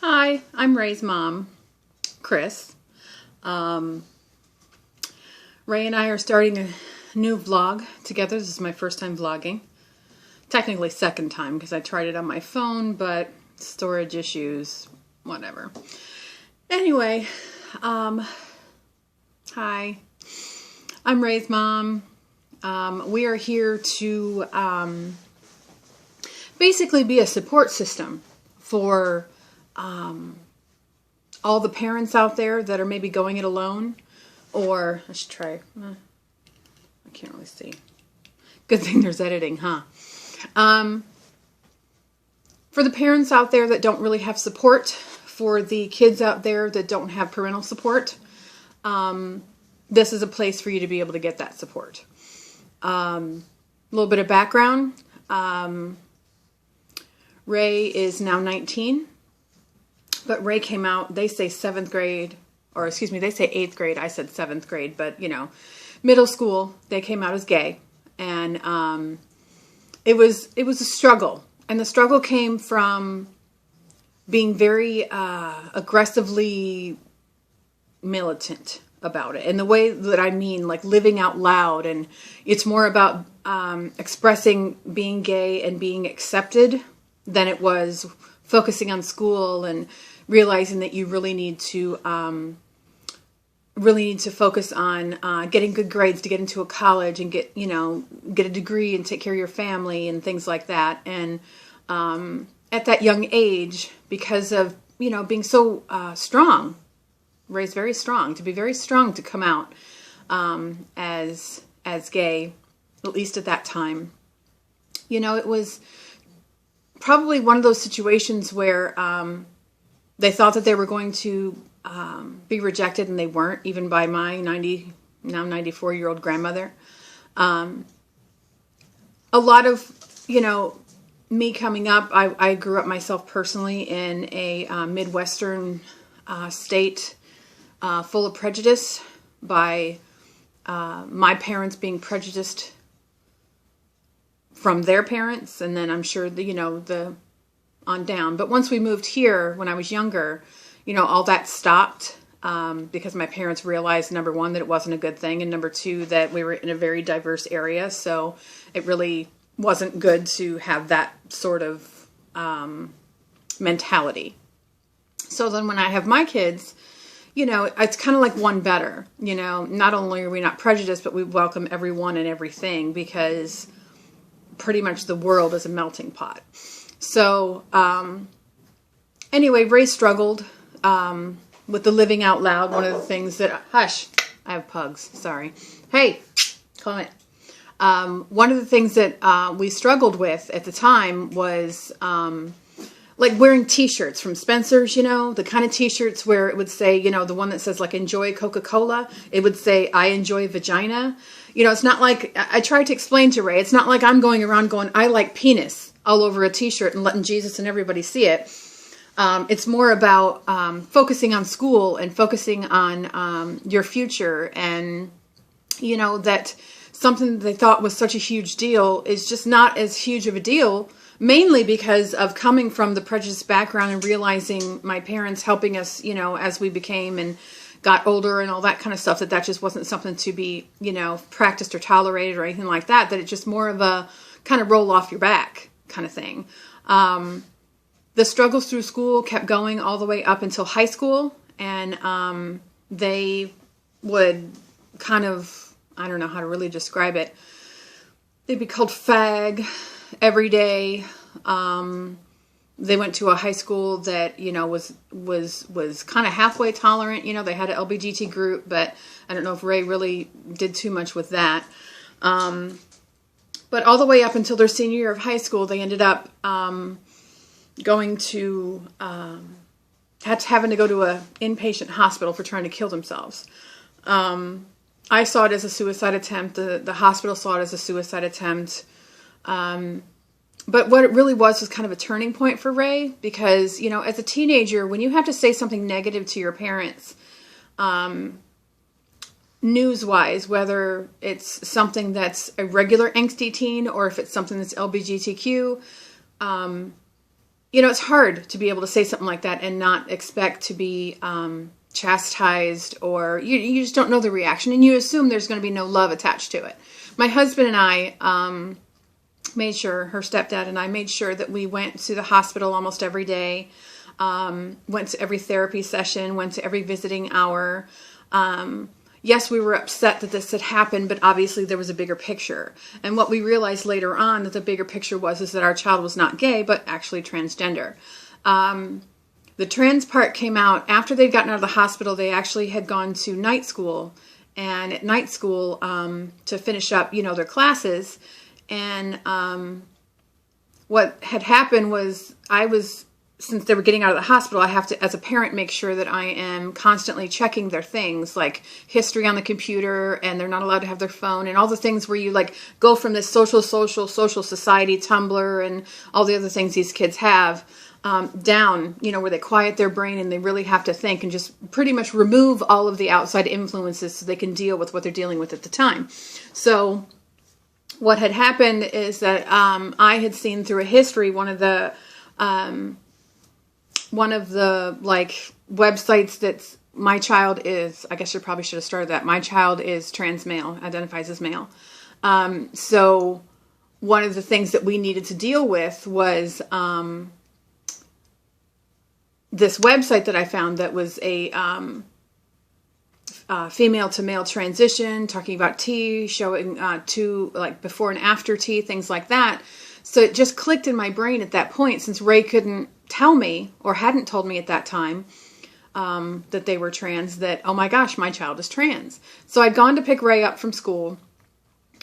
Hi, I'm Ray's mom, Kris. Um, Ray and I are starting a new vlog together. This is my first time vlogging. Technically second time because I tried it on my phone, but storage issues, whatever. Anyway, hi, I'm Ray's mom. We are here to basically be a support system for all the parents out there that are maybe going it alone, or I should try, I can't really see. Good thing there's editing, huh? For the parents out there that don't really have support, for the kids out there that don't have parental support, this is a place for you to be able to get that support. A little bit of background. Ray is now 19. But Ray came out, they say 7th grade, or excuse me, they say 8th grade. I said 7th grade, but you know, middle school, they came out as gay. And it was a struggle. And the struggle came from being very aggressively militant about it. And the way that I mean, like living out loud. And it's more about expressing being gay and being accepted than it was focusing on school and realizing that you really need to focus on getting good grades to get into a college and get a degree and take care of your family and things like that. And at that young age, because of being so strong, Ray's very strong, to be very strong to come out as gay, at least at that time. It was probably one of those situations where they thought that they were going to be rejected, and they weren't, even by my now 94-year-old grandmother. A lot of, me coming up, I grew up myself personally in a Midwestern state full of prejudice by my parents being prejudiced from their parents, and then I'm sure the on down. But once we moved here when I was younger, all that stopped because my parents realized, number one, that it wasn't a good thing, and number two, that we were in a very diverse area, so it really wasn't good to have that sort of mentality. So then when I have my kids, it's kind of like one better. Not only are we not prejudiced, but we welcome everyone and everything, because pretty much the world is a melting pot. So, anyway, Ray struggled with the living out loud. One of the things that, hush, I have pugs, sorry. Hey, calm it. One of the things that we struggled with at the time was like wearing t-shirts from Spencer's, the kind of t-shirts where it would say, the one that says like enjoy Coca-Cola, it would say I enjoy vagina. It's not like, I tried to explain to Ray, it's not like I'm going around going, I like penis all over a t-shirt and letting Jesus and everybody see it. It's more about focusing on school and focusing on your future, and, that something that they thought was such a huge deal is just not as huge of a deal, mainly because of coming from the prejudiced background and realizing my parents helping us, as we became and got older and all that kind of stuff, that just wasn't something to be, practiced or tolerated or anything like that, that it's just more of a kind of roll off your back kind of thing. The struggles through school kept going all the way up until high school, and they would kind of, I don't know how to really describe it, they'd be called fag every day. They went to a high school that, was kind of halfway tolerant. They had an LGBT group, but I don't know if Ray really did too much with that. But all the way up until their senior year of high school, they ended up going to, having to go to an inpatient hospital for trying to kill themselves. I saw it as a suicide attempt. The hospital saw it as a suicide attempt. But what it really was kind of a turning point for Ray, because, as a teenager, when you have to say something negative to your parents, news-wise, whether it's something that's a regular angsty teen or if it's something that's LGBTQ, it's hard to be able to say something like that and not expect to be chastised, or you just don't know the reaction, and you assume there's going to be no love attached to it. My husband and I made sure, her stepdad and I made sure that we went to the hospital almost every day, went to every therapy session, went to every visiting hour. Yes, we were upset that this had happened, but obviously there was a bigger picture. And what we realized later on that the bigger picture is that our child was not gay, but actually transgender. The trans part came out after they'd gotten out of the hospital. They actually had gone to night school, and at night school to finish up, their classes. And what had happened was since they were getting out of the hospital, I have to, as a parent, make sure that I am constantly checking their things, like history on the computer, and they're not allowed to have their phone, and all the things where you like go from this social society, Tumblr, and all the other things these kids have, down, where they quiet their brain and they really have to think and just pretty much remove all of the outside influences so they can deal with what they're dealing with at the time. So what had happened is that I had seen through a history one of the like websites that's my child is, I guess you probably should have started that. My child is trans male, identifies as male. So one of the things that we needed to deal with was this website that I found that was a female to male transition, talking about T, showing to like before and after T, things like that. So it just clicked in my brain at that point, since Ray couldn't tell me or hadn't told me at that time that they were trans, that, oh my gosh, my child is trans. So I'd gone to pick Ray up from school.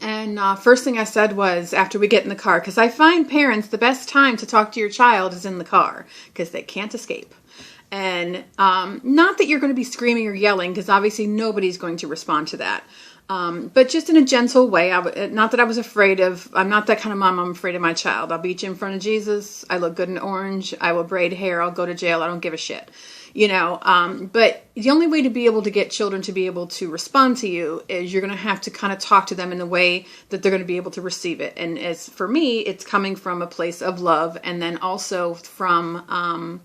And first thing I said was, after we get in the car, because I find parents, the best time to talk to your child is in the car, because they can't escape. And not that you're going to be screaming or yelling, because obviously nobody's going to respond to that. But just in a gentle way. Not that I was afraid of, I'm not that kind of mom, I'm afraid of my child. I'll beat you in front of Jesus. I look good in orange. I will braid hair. I'll go to jail. I don't give a shit. But the only way to be able to get children to be able to respond to you is you're going to have to kind of talk to them in a way that they're going to be able to receive it. And as for me, it's coming from a place of love, and then also from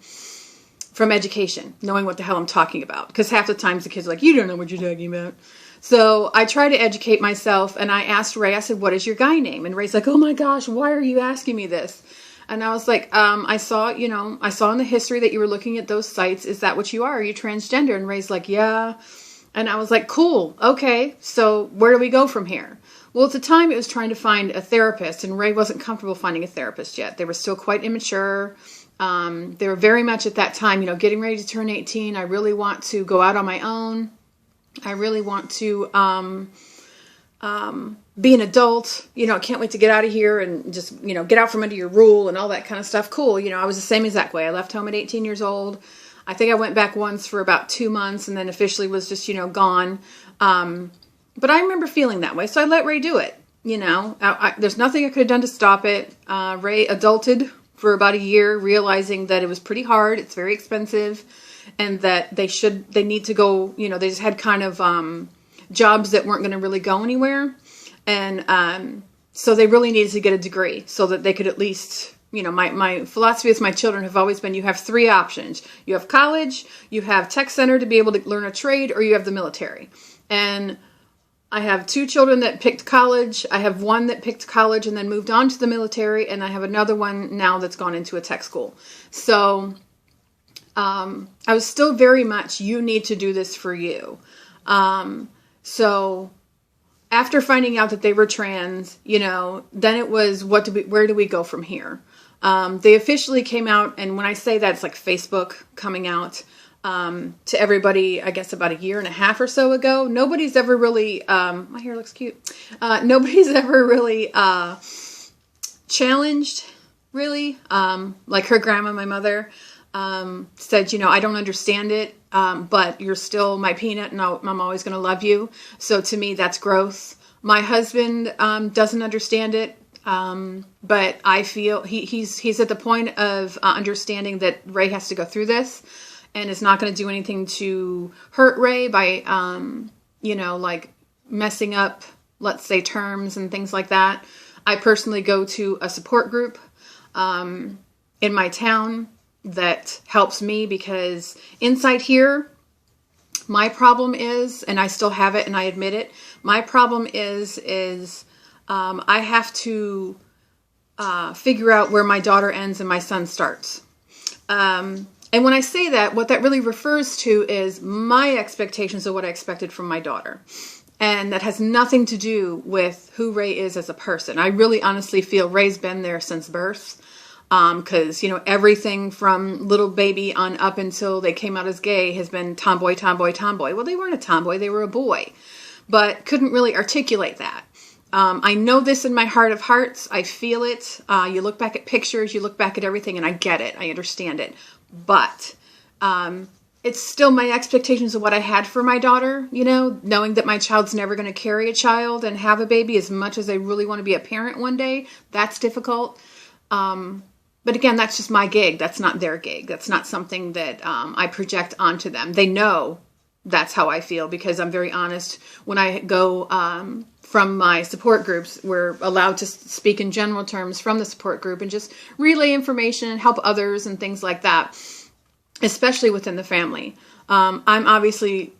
education, knowing what the hell I'm talking about. Because half the times the kids are like, you don't know what you're talking about. So I try to educate myself, and I asked Ray, I said, what is your guy name? And Ray's like, oh my gosh, why are you asking me this? And I was like, I saw in the history that you were looking at those sites. Is that what you are? Are you transgender? And Ray's like, yeah. And I was like, cool. Okay. So where do we go from here? Well, at the time it was trying to find a therapist, and Ray wasn't comfortable finding a therapist yet. They were still quite immature. They were very much at that time, getting ready to turn 18. I really want to go out on my own. I really want to, be an adult, I can't wait to get out of here and just, get out from under your rule and all that kind of stuff. Cool. I was the same exact way. I left home at 18 years old. I think I went back once for about 2 months and then officially was just, gone. But I remember feeling that way. So I let Ray do it. There's nothing I could have done to stop it. Ray adulted for about a year, realizing that it was pretty hard. It's very expensive, and that they need to go, they just had kind of, jobs that weren't going to really go anywhere. And so they really needed to get a degree so that they could at least, my philosophy with my children have always been, you have 3 options. You have college, you have tech center to be able to learn a trade, or you have the military. And I have 2 children that picked college. I have one that picked college and then moved on to the military. And I have another one now that's gone into a tech school. So I was still very much, you need to do this for you. So after finding out that they were trans, then it was, where do we go from here? They officially came out, and when I say that, it's like Facebook coming out to everybody, I guess about 1.5 years or so ago. Nobody's ever really, my hair looks cute. Nobody's ever really challenged, really. Like her grandma, my mother, said, I don't understand it, but you're still my peanut, and I'm always going to love you. So to me, that's growth. My husband doesn't understand it, but I feel he's at the point of understanding that Ray has to go through this, and is not going to do anything to hurt Ray by, like messing up, let's say, terms and things like that. I personally go to a support group. And in my town that helps me, because inside here, my problem is, and I still have it and I admit it, my problem is I have to figure out where my daughter ends and my son starts. And when I say that, what that really refers to is my expectations of what I expected from my daughter. And that has nothing to do with who Ray is as a person. I really honestly feel Ray's been there since birth. Because, you know, everything from little baby on up until they came out as gay has been tomboy, tomboy, tomboy. Well, they weren't a tomboy, they were a boy, but couldn't really articulate that. I know this in my heart of hearts. I feel it. You look back at pictures, you look back at everything, and I get it. I understand it. But it's still my expectations of what I had for my daughter, you know, knowing that my child's never going to carry a child and have a baby, as much as I really want to be a parent one day. That's difficult. But again, that's just my gig. That's not their gig. That's not something that I project onto them. They know that's how I feel, because I'm very honest. When I go from my support groups, we're allowed to speak in general terms from the support group and just relay information and help others and things like that, especially within the family. I'm obviously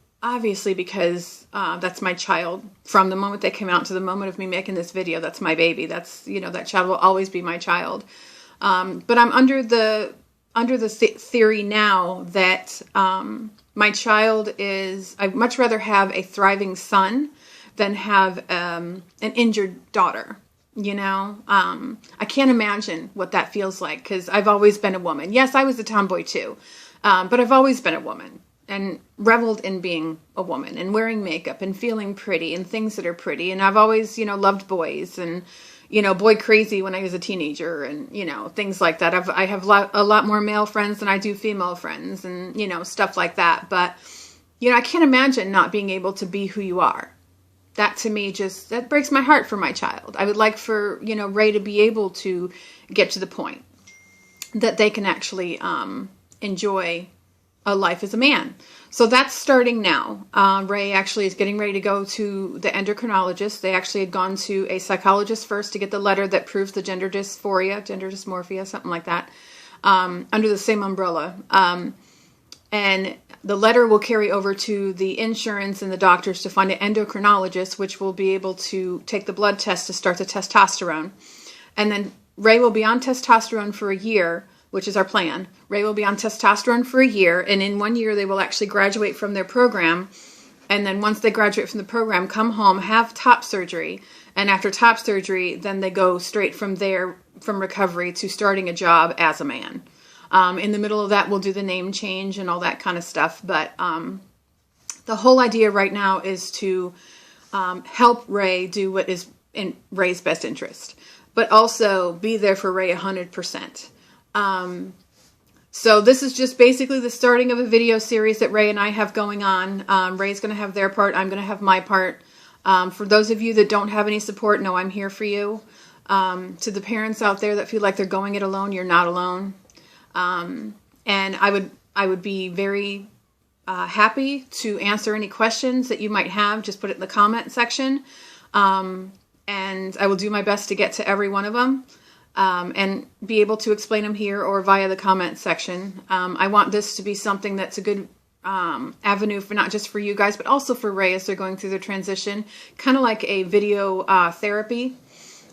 because that's my child. From the moment they came out to the moment of me making this video, that's my baby. That's, you know, that child will always be my child. But I'm under the theory now that my child is, I'd much rather have a thriving son than have an injured daughter. You know, I can't imagine what that feels like, because I've always been a woman. Yes, I was a tomboy too, but I've always been a woman and reveled in being a woman and wearing makeup and feeling pretty and things that are pretty. And I've always, you know, loved boys and, you know, boy crazy when I was a teenager and, you know, things like that. I have a lot more male friends than I do female friends and, you know, stuff like that. But, you know, I can't imagine not being able to be who you are. That to me that breaks my heart for my child. I would like for, you know, Ray to be able to get to the point that they can actually enjoy a life as a man. So that's starting now. Ray actually is getting ready to go to the endocrinologist. They actually had gone to a psychologist first to get the letter that proves the gender dysmorphia, something like that, under the same umbrella. And the letter will carry over to the insurance and the doctors to find an endocrinologist, which will be able to take the blood test to start the testosterone. And then Ray will be on testosterone for a year, which is our plan. Ray will be on testosterone for a year, and in 1 year they will actually graduate from their program. And then once they graduate from the program, come home, have top surgery. And after top surgery, then they go straight from there, from recovery, to starting a job as a man. In the middle of that, we'll do the name change and all that kind of stuff. But the whole idea right now is to help Ray do what is in Ray's best interest, but also be there for Ray 100%. So this is just basically the starting of a video series that Ray and I have going on. Ray's going to have their part. I'm going to have my part. For those of you that don't have any support, no, I'm here for you. To the parents out there that feel like they're going it alone, you're not alone. And I would be very happy to answer any questions that you might have. Just put it in the comment section. And I will do my best to get to every one of them. And be able to explain them here or via the comment section. I want this to be something that's a good avenue for not just for you guys, but also for Ray as they're going through their transition. Kind of like a video therapy,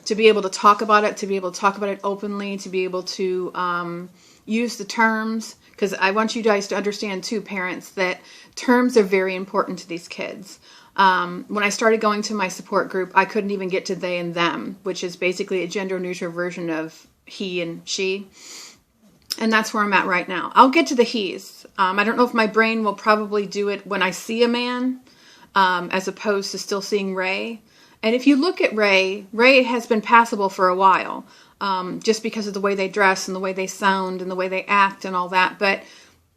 to be able to talk about it, openly, to be able to use the terms. Because I want you guys to understand too, parents, that terms are very important to these kids. When I started going to my support group, I couldn't even get to they and them, which is basically a gender neutral version of he and she. And that's where I'm at right now. I'll get to the he's. I don't know if my brain will probably do it when I see a man, as opposed to still seeing Ray. And if you look at Ray has been passable for a while, just because of the way they dress and the way they sound and the way they act and all that. But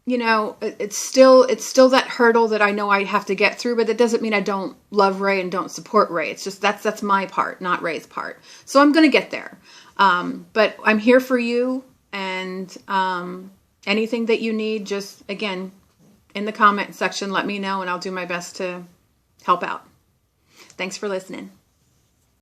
you know, it's still that hurdle that I know I have to get through, but that doesn't mean I don't love Ray and don't support Ray. It's just that's my part, not Ray's part. So I'm going to get there. But I'm here for you, and anything that you need, just, again, in the comment section, let me know, and I'll do my best to help out. Thanks for listening.